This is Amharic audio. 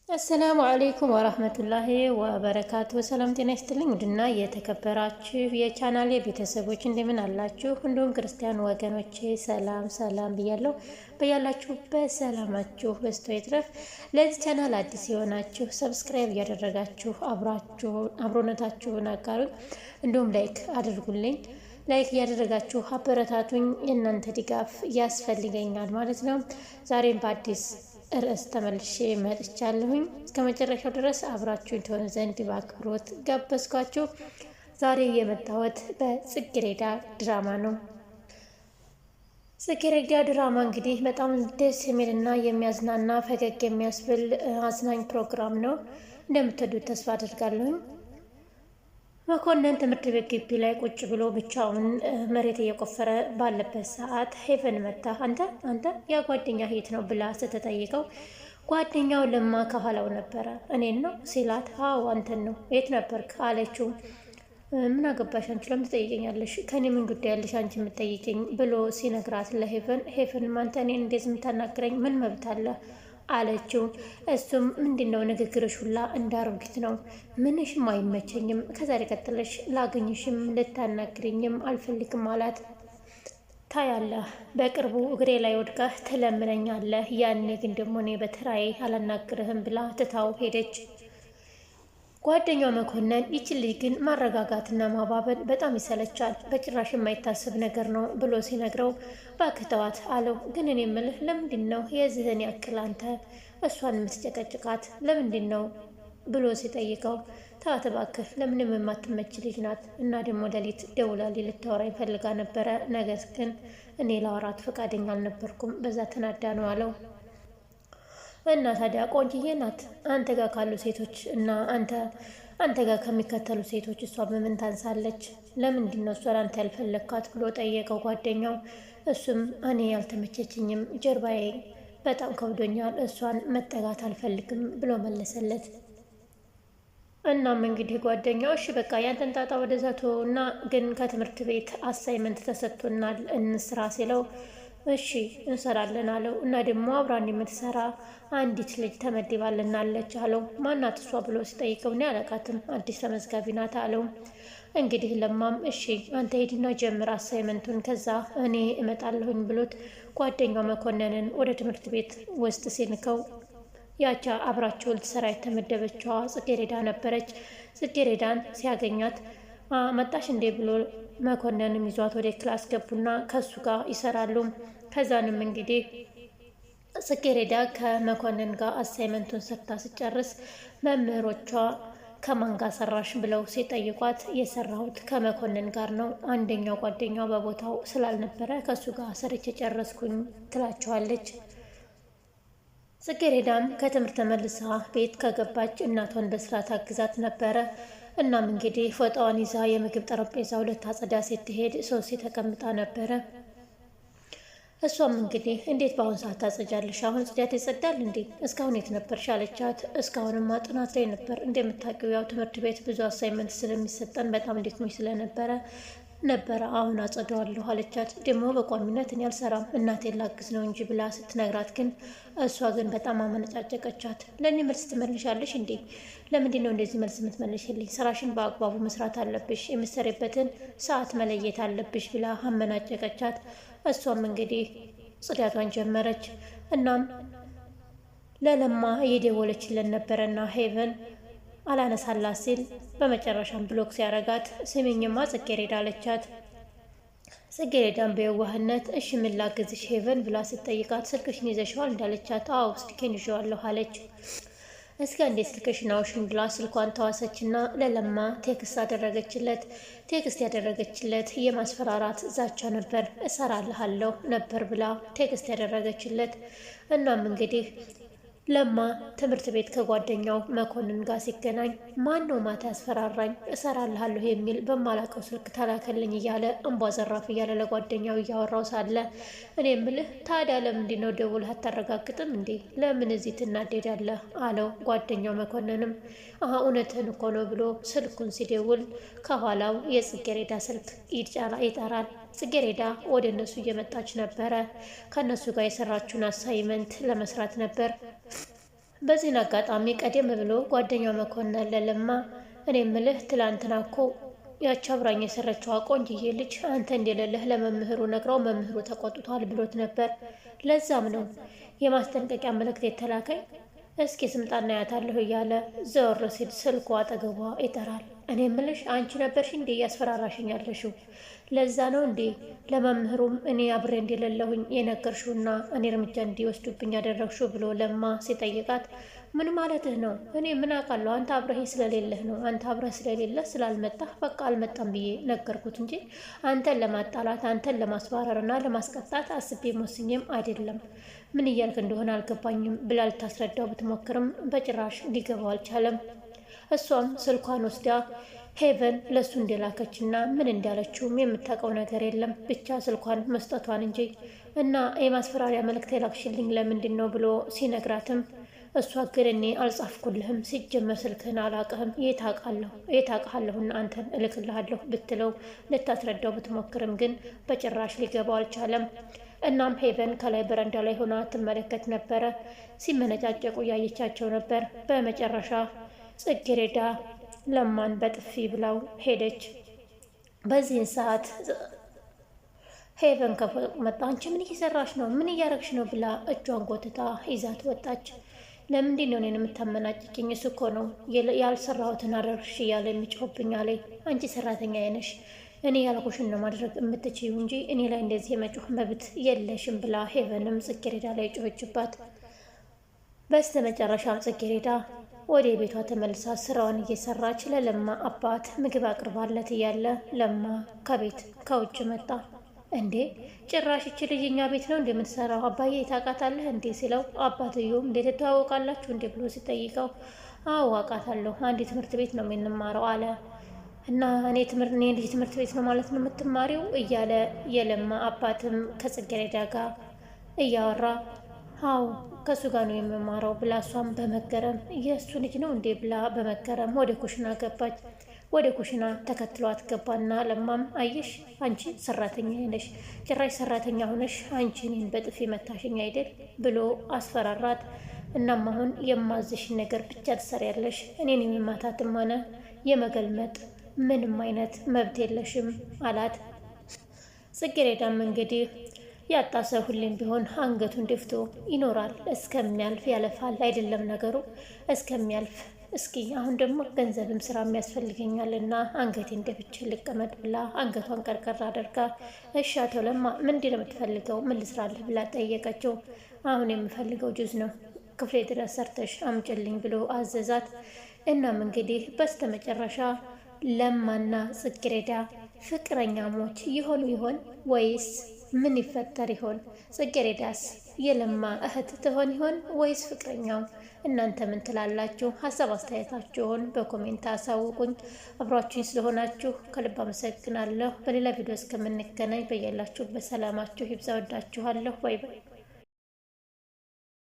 አሰላሙ አለይኩም ወራህመቱላሂ ወበረካቱ። ሰላም ጤና ይስጥልኝ። ውድና የተከበራችሁ የቻናሌ ቤተሰቦች እንደምን አላችሁ? እንዲሁም ክርስቲያን ወገኖቼ ሰላም ሰላም ብያለሁ። በያላችሁበት ሰላማችሁ በዝቶ ይትረፍ። ለዚህ ቻናል አዲስ የሆናችሁ ሰብስክራይብ እያደረጋችሁ አብሮነታችሁን አጋሩኝ፣ እንዲሁም ላይክ አድርጉልኝ። ላይክ እያደረጋችሁ አበረታቱኝ። የእናንተ ድጋፍ ያስፈልገኛል ማለት ነው። ዛሬም በአዲስ ርዕስ ተመልሼ መጥቻለሁኝ። እስከ መጨረሻው ድረስ አብራችሁኝ ትሆኑ ዘንድ በአክብሮት ጋበዝኳችሁ። ዛሬ የመጣሁት በጽጌረዳ ድራማ ነው። ጽጌረዳ ድራማ እንግዲህ በጣም ደስ የሚልና የሚያዝናና ፈገግ የሚያስብል አዝናኝ ፕሮግራም ነው። እንደምትወዱት ተስፋ አድርጋለሁኝ። መኮንን ትምህርት ቤት ግቢ ላይ ቁጭ ብሎ ብቻውን መሬት እየቆፈረ ባለበት ሰዓት ሄቨን መታ። አንተ ያ ጓደኛ የት ነው ብላ ስትጠይቀው ጓደኛው ለማ ከኋላው ነበረ። እኔን ነው ሲላት፣ አዎ አንተን ነው። የት ነበርክ አለችው። ምን አገባሽ አንቺ ለምን ትጠይቀኛለሽ? ከኔ ምን ጉዳይ ያለሽ አንቺ የምትጠይቀኝ ብሎ ሲነግራት ለሄቨን አንተ እኔን እንደዚህ የምታናግረኝ ምን መብት አለ አለችው። እሱም ምንድነው ንግግርሽ ሁላ እንዳሮጊት ነው፣ ምንሽም አይመቸኝም፣ ከዛሬ ቀጥለሽ ላገኝሽም ልታናግረኝም አልፈልግም አላት። ታያለህ፣ በቅርቡ እግሬ ላይ ወድቀህ ትለምነኛለህ፣ ያኔ ግን ደግሞ እኔ በተራዬ አላናግርህም ብላ ትታው ሄደች። ጓደኛው መኮንን ይችን ልጅ ግን ማረጋጋትና ማባበል በጣም ይሰለቻል፣ በጭራሽ የማይታሰብ ነገር ነው ብሎ ሲነግረው እባክህ ተዋት አለው። ግን እኔ የምልህ ለምንድን ነው የዚህን ያክል አንተ እሷን የምትጨቀጭቃት ለምንድን ነው ብሎ ሲጠይቀው ተዋት እባክህ፣ ለምንም የማትመች ልጅ ናት እና ደግሞ ሌሊት ደውላልኝ ልታወራኝ ፈልጋ ነበረ፣ ነገር ግን እኔ ላወራት ፈቃደኛ አልነበርኩም፣ በዛ ተናዳ ነው አለው። እና ታዲያ ቆንጅዬ ናት አንተ ጋር ካሉ ሴቶች እና አንተ ጋር ከሚከተሉ ሴቶች እሷ በምን ታንሳለች? ለምንድን ነው እሷን አንተ ያልፈለግካት ብሎ ጠየቀው ጓደኛው። እሱም እኔ ያልተመቸችኝም፣ ጀርባዬ በጣም ከብዶኛል፣ እሷን መጠጋት አልፈልግም ብሎ መለሰለት። እናም እንግዲህ ጓደኛው እሺ በቃ ያንተን ጣጣ ወደዛ ተወውና ግን ከትምህርት ቤት አሳይመንት ተሰጥቶናል እንስራ ሲለው እሺ እንሰራለን አለው። እና ደግሞ አብራን የምትሰራ አንዲት ልጅ ተመድባልናለች አለው። ማናት እሷ ብሎ ሲጠይቀው እኔ አላውቃትም፣ አዲስ ተመዝጋቢ ናት አለው። እንግዲህ ለማም እሺ አንተ ሄድና ጀምር አሳይመንቱን፣ ከዛ እኔ እመጣለሁኝ ብሎት ጓደኛው መኮንንን ወደ ትምህርት ቤት ውስጥ ሲልከው ያቻ አብራቸው ልትሰራ የተመደበችዋ ጽጌረዳ ነበረች። ጽጌረዳን ሲያገኛት መጣሽ እንዴ ብሎ መኮንንም ይዟት ወደ ክላስ ገቡና ከሱ ጋር ይሰራሉ። ከዛንም እንግዲህ ጽጌረዳ ከመኮንን ጋር አሳይመንቱን ሰርታ ስጨርስ መምህሮቿ ከማን ጋር ሰራሽ ብለው ሲጠይቋት የሰራሁት ከመኮንን ጋር ነው፣ አንደኛው ጓደኛው በቦታው ስላልነበረ ከሱ ጋር ሰርቼ ጨረስኩኝ ትላቸዋለች። ጽጌረዳም ከትምህርት ተመልሳ ቤት ከገባች እናቷን በስራ ታግዛት ነበረ። እናም እንግዲህ ፎጣዋን ይዛ የምግብ ጠረጴዛው ልታጸዳ ስትሄድ ሶሲ ተቀምጣ ነበረ። እሷም እንግዲህ እንዴት በአሁን ሰዓት ታጸጃለሽ? አሁን ጽዳት ይጸዳል እንዴ? እስካሁን የት ነበርሽ አለቻት። እስካሁንማ ጥናት ላይ ነበር፣ እንደምታውቂው ያው ትምህርት ቤት ብዙ አሳይመንት ስለሚሰጠን በጣም ደክሞኝ ስለነበረ አሁን አጸደዋለሁ አለቻት። ደግሞ በቋሚነት እኔ አልሰራም እናቴን ላግዝ ነው እንጂ ብላ ስትነግራት ግን እሷ ግን በጣም አመነጫጨቀቻት። ለእኔ መልስ ትመልሻለሽ እንዴ? ለምንድን ነው እንደዚህ መልስ የምትመልሽልኝ? ስራሽን በአግባቡ መስራት አለብሽ፣ የምትሰሪበትን ሰዓት መለየት አለብሽ ብላ አመናጨቀቻት። እሷም እንግዲህ ጽዳቷን ጀመረች። እናም ለለማ እየደወለችለን ነበረና ሄቨን አላነሳላት ሲል በመጨረሻም ብሎክ ሲያረጋት ስሚኝማ ጽጌረዳ አለቻት። ጽጌረዳን በየዋህነት እሺ ምን ላግዝሽ ሄቨን ብላ ስትጠይቃት ስልክሽን ይዘሽዋል እንዳለቻት አዎ ስልኬን ይዤዋለሁ አለች። እስከ እንዴት ስልክሽን አውሽኝ ብላ ስልኳን ተዋሰችና ለለማ ቴክስት አደረገችለት። ቴክስት ያደረገችለት የማስፈራራት ዛቻ ነበር። እሰራልሃለሁ ነበር ብላ ቴክስት ያደረገችለት። እናም እንግዲህ ለማ ትምህርት ቤት ከጓደኛው መኮንን ጋር ሲገናኝ ማን ነው ማታ ያስፈራራኝ እሰራልሃለሁ የሚል በማላቀው ስልክ ተላከልኝ እያለ እንቧ ዘራፍ እያለ ለጓደኛው እያወራው ሳለ እኔ የምልህ ታዲያ ለምንድን ነው ደውለህ አታረጋግጥም እንዴ? ለምን እዚህ ትናደዳለህ? አለው። ጓደኛው መኮንንም እውነትህን እኮ ነው ብሎ ስልኩን ሲደውል ከኋላው የጽጌረዳ ስልክ ይጠራል። ጽጌረዳ ወደ እነሱ እየመጣች ነበረ። ከእነሱ ጋር የሰራችውን አሳይመንት ለመስራት ነበር። በዚህን አጋጣሚ ቀደም ብሎ ጓደኛው መኮንን ለለማ እኔ ምልህ ትላንትና እኮ ያቺ አብራኝ የሰረችዋ ቆንጅዬ ልጅ አንተ እንደሌለህ ለመምህሩ ነግረው መምህሩ ተቆጥቷል ብሎት ነበር። ለዛም ነው የማስጠንቀቂያ መልእክት የተላከኝ። እስኪ ስምጣና ያታለሁ እያለ ዘወር ሲል ስልኩ አጠገቧ ይጠራል። እኔ ምልሽ አንቺ ነበርሽ እንዴ እያስፈራራሽኝ ያለሽው? ለዛ ነው እንዴ ለመምህሩም እኔ አብሬ እንደሌለሁኝ የነገርሽውና እኔ እርምጃ እንዲወስዱብኝ ያደረግሽው ብሎ ለማ ሲጠይቃት ምን ማለትህ ነው? እኔ ምን አውቃለሁ? አንተ አብረህ ስለሌለህ ነው። አንተ አብረህ ስለሌለህ ስላልመጣህ በቃ አልመጣም ብዬ ነገርኩት እንጂ አንተን ለማጣላት አንተን ለማስባረርና ለማስቀጣት አስቤ ወስኜም አይደለም። ምን እያልክ እንደሆነ አልገባኝም ብላ ልታስረዳው ብትሞክርም በጭራሽ ሊገባው አልቻለም። እሷም ስልኳን ወስዳ ሄቨን ለሱ እንደላከችና ምን እንዳለችውም የምታውቀው ነገር የለም ብቻ ስልኳን መስጠቷን እንጂ እና የማስፈራሪያ መልእክት የላክሽልኝ ለምንድን ነው ብሎ ሲነግራትም እሷ ግን እኔ አልጻፍኩልህም፣ ሲጀመር ስልክህን አላውቅህም፣ የት አውቅሃለሁና አንተን እልክልሃለሁ ብትለው ልታስረዳው ብትሞክርም ግን በጭራሽ ሊገባው አልቻለም። እናም ሄቨን ከላይ በረንዳ ላይ ሆና ትመለከት ነበረ። ሲመነጫጨቁ እያየቻቸው ነበር። በመጨረሻ ጽጌረዳ ለማን በጥፊ ብላው ሄደች። በዚህን ሰዓት ሄቨን ከፎቅ መጣ። አንቺ ምን እየሰራሽ ነው? ምን እያረግሽ ነው? ብላ እጇን ጎትታ ይዛት ወጣች። ለምንድን ነው እኔን የምታመናጭቅኝ? እሱ እኮ ነው ያልሰራሁትን አደረግሽ እያለ የሚጮህብኝ አለኝ። አንቺ ሰራተኛ ነሽ፣ እኔ ያልኩሽን ነው ማድረግ የምትችይው እንጂ እኔ ላይ እንደዚህ የመጮህ መብት የለሽም ብላ ሄቨንም ጽጌረዳ ላይ ጮኸችባት። በስተ መጨረሻም ጽጌረዳ ወደ ቤቷ ተመልሳ ስራዋን እየሰራች ለለማ አባት ምግብ አቅርባለት እያለ ለማ ከውጭ መጣ። እንዴ ጭራሽ እቺ ልጅ እኛ ቤት ነው እንደምትሰራው አባዬ ታውቃታለህ እንዴ ሲለው አባትየውም እንዴት ተዋወቃላችሁ እንዴ ብሎ ሲጠይቀው አዎ አውቃታለሁ፣ አንድ ትምህርት ቤት ነው የምንማረው አለ። እና እኔ ልጅ ትምህርት ቤት ነው ማለት ነው የምትማሪው እያለ የለማ አባትም ከጽጌረዳ ጋር እያወራ አዎ ከሱ ጋር ነው የምማረው ብላ እሷም በመገረም የእሱ ልጅ ነው እንዴ ብላ በመገረም ወደ ኩሽና ገባች። ወደ ኩሽና ተከትሏት ገባና ለማም አየሽ አንቺ ሰራተኛ ነሽ፣ ጭራሽ ሰራተኛ ሆነሽ አንቺ እኔን በጥፊ መታሽኝ አይደል ብሎ አስፈራራት። እናም አሁን የማዝሽን ነገር ብቻ ትሰሪያለሽ፣ እኔን የመማታትም ሆነ የመገልመጥ ምንም አይነት መብት የለሽም አላት። ጽጌረዳም እንግዲህ ያጣ ሰው ሁሌም ቢሆን አንገቱን ደፍቶ ይኖራል። እስከሚያልፍ ያለፋል አይደለም ነገሩ፣ እስከሚያልፍ። እስኪ አሁን ደግሞ ገንዘብም ስራ የሚያስፈልገኛል እና አንገቴን ደፍቼ ልቀመጥ ብላ አንገቷን ቀርቀር አድርጋ እሺ አቶ ለማ ምንድን ነው የምትፈልገው? ምን ልስራልህ ብላ ጠየቀችው። አሁን የምፈልገው ጁዝ ነው፣ ክፍሌ ድረስ ሰርተሽ አምጭልኝ ብሎ አዘዛት። እናም እንግዲህ በስተመጨረሻ ለማና ጽጌረዳ ፍቅረኛሞች ይሆኑ ይሆን ወይስ ምን ይፈጠር ይሆን? ጽጌረዳስ የለማ እህት ትሆን ይሆን ወይስ ፍቅረኛው? እናንተ ምን ትላላችሁ? ሀሳብ አስተያየታችሁን በኮሜንት አሳውቁኝ። አብራችሁኝ ስለሆናችሁ ከልብ አመሰግናለሁ። በሌላ ቪዲዮ እስከምንገናኝ በያላችሁበት ሰላማችሁ ይብዛ። ወዳችኋለሁ። ባይ ባይ።